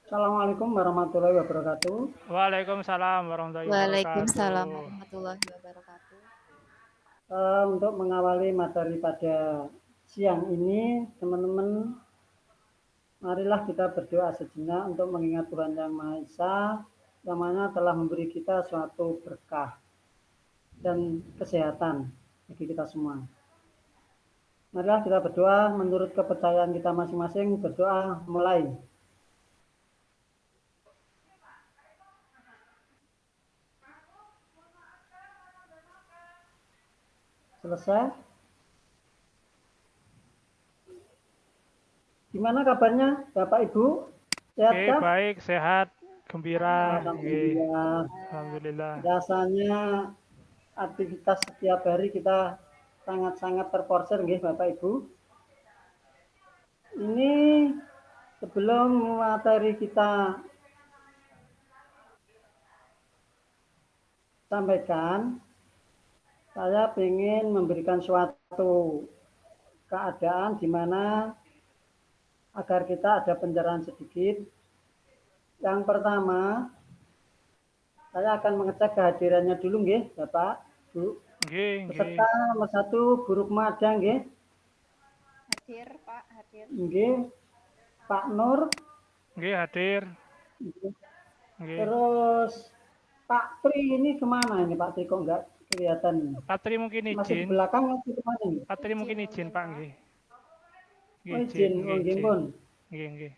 Assalamualaikum warahmatullahi wabarakatuh. Waalaikumsalam warahmatullahi wabarakatuh. Waalaikumsalam warahmatullahi wabarakatuh. Untuk mengawali materi pada siang ini, teman-teman, marilah kita berdoa sejenak untuk mengingat Tuhan Yang Maha Esa, yang mana telah memberi kita suatu berkah dan kesehatan bagi kita semua. Marilah kita berdoa menurut kepercayaan kita masing-masing. Berdoa mulai. Selesai. Gimana kabarnya Bapak Ibu? Sehat kah? Baik, sehat, gembira. Alhamdulillah. Alhamdulillah. Biasanya aktivitas setiap hari kita sangat-sangat terporsir nggih Bapak Ibu. Ini sebelum materi kita sampaikan, saya ingin memberikan suatu keadaan di mana agar kita ada pencerahan sedikit. Yang pertama, saya akan mengecek kehadirannya dulu nggih, Bapak, Bu. Peserta nomor 1 Bu Rukma ada nggih? Hadir, Pak, hadir. Nggih. Pak Nur? Nggih, hadir. Nggih. Terus Pak Tri ini kemana ini Pak Tri kok enggak kelihatan? Pak Tri mungkin izin. Masih di belakang atau kemana ini? Pak Tri mungkin izin Pak nggih. Oh, izin, nggih pun. Nggih.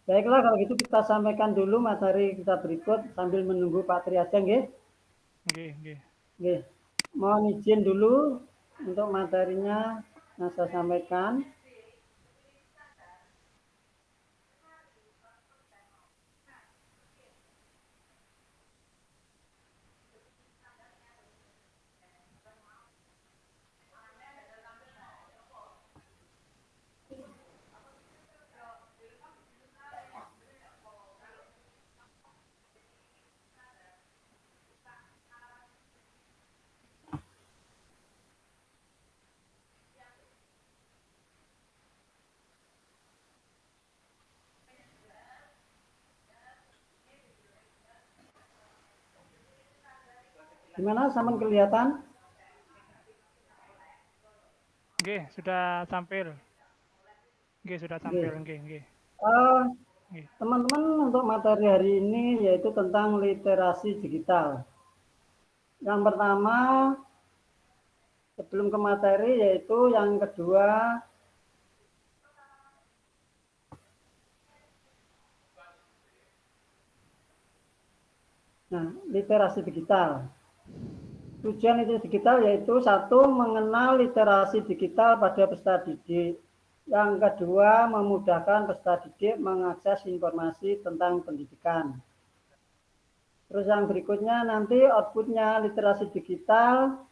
Baiklah kalau gitu kita sampaikan dulu materi kita berikut sambil menunggu Pak Tri aja nggih. Nggih. Mohon izin dulu untuk materinya yang saya sampaikan. Gimana sampean kelihatan? Nggih, sudah tampil. Nggih, sudah tampil nggih. Teman-teman untuk materi hari ini yaitu tentang literasi digital. Yang pertama sebelum ke materi yaitu yang kedua literasi digital. Tujuan literasi digital yaitu satu, mengenal literasi digital pada peserta didik. Yang kedua, memudahkan peserta didik mengakses informasi tentang pendidikan. Terus yang berikutnya nanti outputnya literasi digital.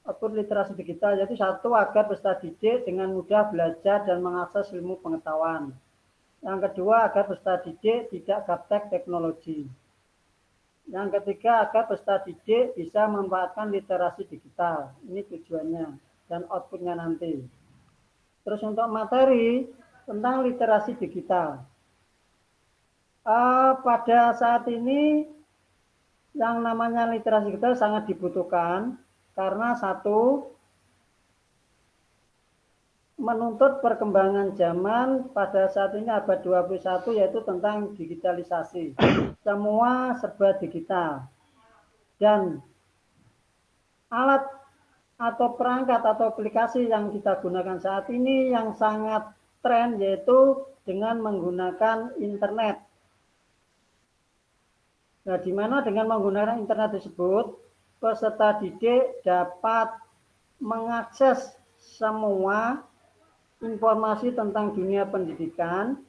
Output literasi digital yaitu satu, agar peserta didik dengan mudah belajar dan mengakses ilmu pengetahuan. Yang kedua, agar peserta didik tidak gaptek teknologi. Yang ketiga, agar peserta didik bisa memanfaatkan literasi digital. Ini tujuannya dan outputnya nanti. Terus untuk materi tentang literasi digital. Pada saat ini yang namanya literasi digital sangat dibutuhkan karena satu, menuntut perkembangan zaman pada saat ini abad 21 yaitu tentang digitalisasi. Semua serba digital. Dan alat atau perangkat atau aplikasi yang kita gunakan saat ini yang sangat tren yaitu dengan menggunakan internet. Nah, di mana dengan menggunakan internet tersebut, peserta didik dapat mengakses semua informasi tentang dunia pendidikan,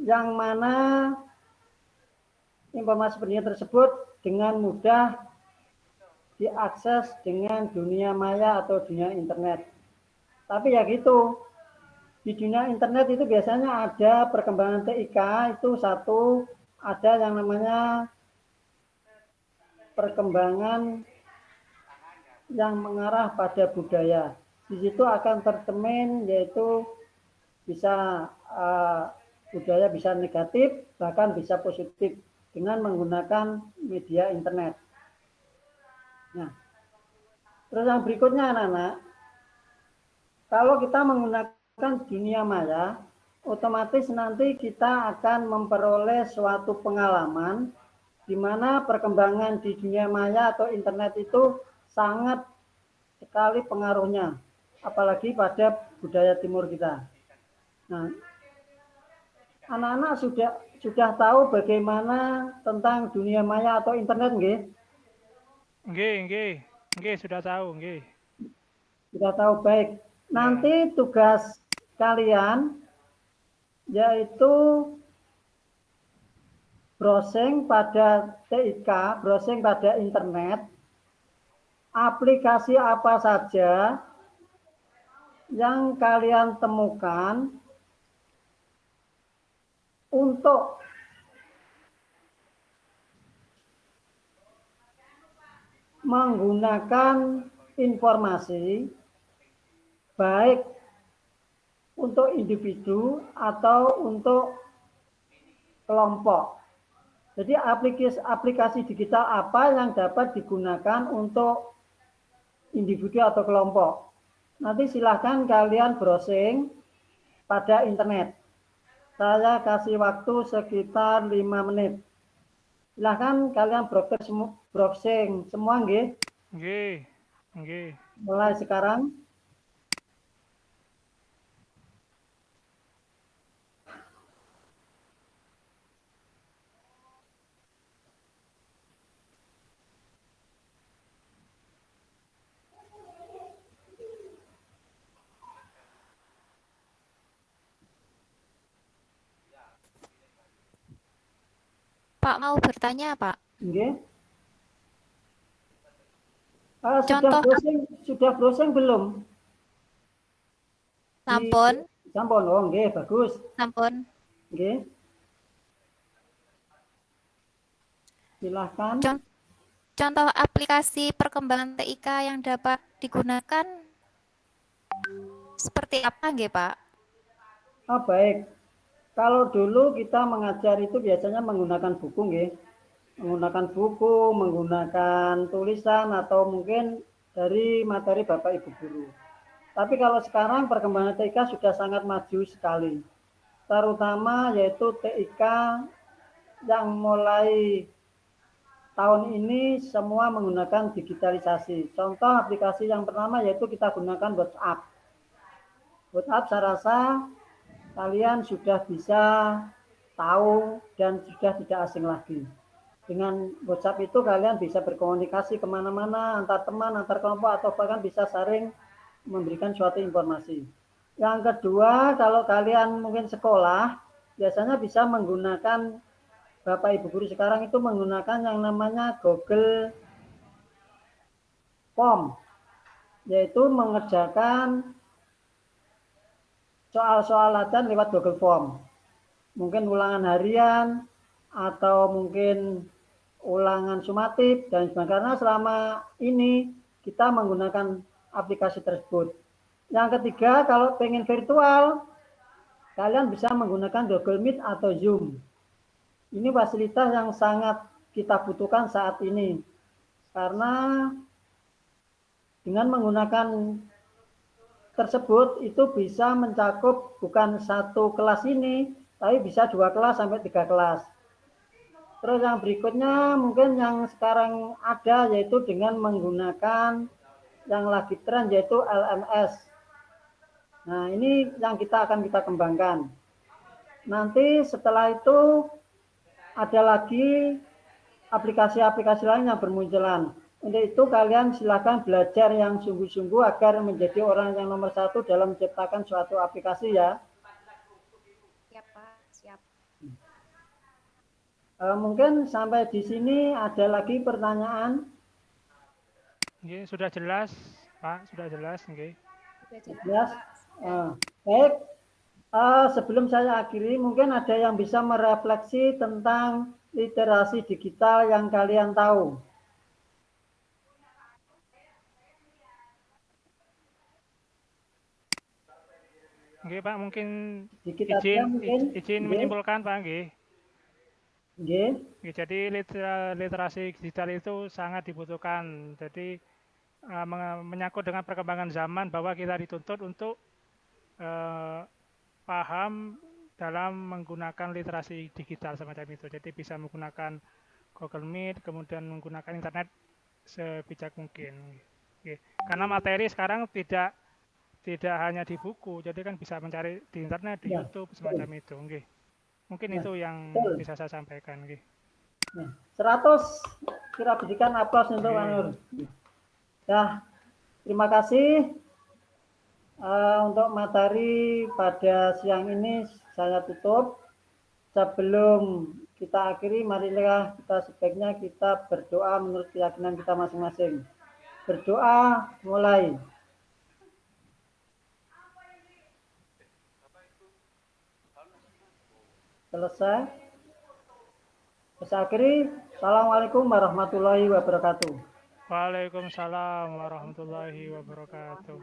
yang mana informasi pendidikan tersebut dengan mudah diakses dengan dunia maya atau dunia internet. Tapi ya gitu, di dunia internet itu biasanya ada perkembangan TIK, itu satu, ada yang namanya perkembangan yang mengarah pada budaya. Di situ akan tercermin yaitu bisa budaya bisa negatif, bahkan bisa positif dengan menggunakan media internet. Nah, terus yang berikutnya anak-anak, kalau kita menggunakan dunia maya, otomatis nanti kita akan memperoleh suatu pengalaman di mana perkembangan di dunia maya atau internet itu sangat sekali pengaruhnya, apalagi pada budaya timur kita. Nah, anak-anak sudah tahu bagaimana tentang dunia maya atau internet, nggih? Nggih, sudah tahu, nggih. Sudah tahu, baik. Nanti tugas kalian yaitu browsing pada TIK, browsing pada internet, aplikasi apa saja yang kalian temukan untuk menggunakan informasi baik untuk individu atau untuk kelompok. Jadi aplikasi digital apa yang dapat digunakan untuk individu atau kelompok. Nanti silahkan kalian browsing pada internet. Saya kasih waktu sekitar 5 menit. Silahkan kalian browsing semua, nggih? Nggih. Mulai sekarang. Pak mau bertanya, Pak. Nggih. Contoh Sudah browsing belum? sampun. Sampun, oh nggih, bagus. Sampun. Nggih. Silahkan. Contoh aplikasi perkembangan TIK yang dapat digunakan seperti apa, nggih, Pak? Oh, baik. Kalau dulu kita mengajar itu biasanya menggunakan buku, nggih. Menggunakan buku, menggunakan tulisan, atau mungkin dari materi Bapak Ibu guru. Tapi kalau sekarang perkembangan TIK sudah sangat maju sekali. Terutama yaitu TIK yang mulai tahun ini semua menggunakan digitalisasi. Contoh aplikasi yang pertama yaitu kita gunakan WhatsApp. WhatsApp saya rasa kalian sudah bisa tahu dan sudah tidak asing lagi. Dengan WhatsApp itu kalian bisa berkomunikasi kemana-mana antar teman, antar kelompok, atau bahkan bisa saling memberikan suatu informasi. Yang kedua, kalau kalian mungkin sekolah, biasanya bisa menggunakan, Bapak Ibu guru sekarang itu menggunakan yang namanya Google Form, yaitu mengerjakan soal-soal latihan lewat Google Form. Mungkin ulangan harian, atau mungkin ulangan sumatif, dan sebagainya. Karena selama ini kita menggunakan aplikasi tersebut. Yang ketiga, kalau pengen virtual, kalian bisa menggunakan Google Meet atau Zoom. Ini fasilitas yang sangat kita butuhkan saat ini. Karena dengan menggunakan tersebut, itu bisa mencakup bukan satu kelas ini, tapi bisa 2 kelas sampai 3 kelas. Terus yang berikutnya mungkin yang sekarang ada yaitu dengan menggunakan yang lagi tren yaitu LMS. Nah, ini yang kita kembangkan. Nanti setelah itu ada lagi aplikasi-aplikasi lain yang bermunculan. Untuk itu kalian silakan belajar yang sungguh-sungguh agar menjadi orang yang nomor 1 dalam menciptakan suatu aplikasi, ya. Siap, Pak. Siap. Mungkin sampai di sini ada lagi pertanyaan. Nggih, sudah jelas, Pak, sudah jelas, nggih. Sudah Jelas. Pak. Baik. Sebelum saya akhiri, mungkin ada yang bisa merefleksi tentang literasi digital yang kalian tahu. Nggih, Pak, mungkin Sedikit aja mungkin. izin Nggih. menyimpulkan, Pak, nggih. Nggih. Nggih, jadi literasi digital itu sangat dibutuhkan. Jadi menyangkut dengan perkembangan zaman bahwa kita dituntut untuk paham dalam menggunakan literasi digital semacam itu. Jadi bisa menggunakan Google Meet, kemudian menggunakan internet sebijak mungkin. Oke. Karena materi sekarang tidak hanya di buku, jadi kan bisa mencari di internet, di Ya, YouTube semacam itu. Oke. Mungkin Ya, itu yang betul. bisa saya sampaikan. Oke. Nah, 100 kita berikan aplaus untuk Oke. Anur. Ya, terima kasih untuk materi pada siang ini saya tutup. Sebelum kita akhiri, marilah kita sebaiknya kita berdoa menurut keyakinan kita masing-masing. Berdoa mulai. Selesai. Saya akhiri. Assalamualaikum warahmatullahi wabarakatuh. Waalaikumsalam warahmatullahi wabarakatuh.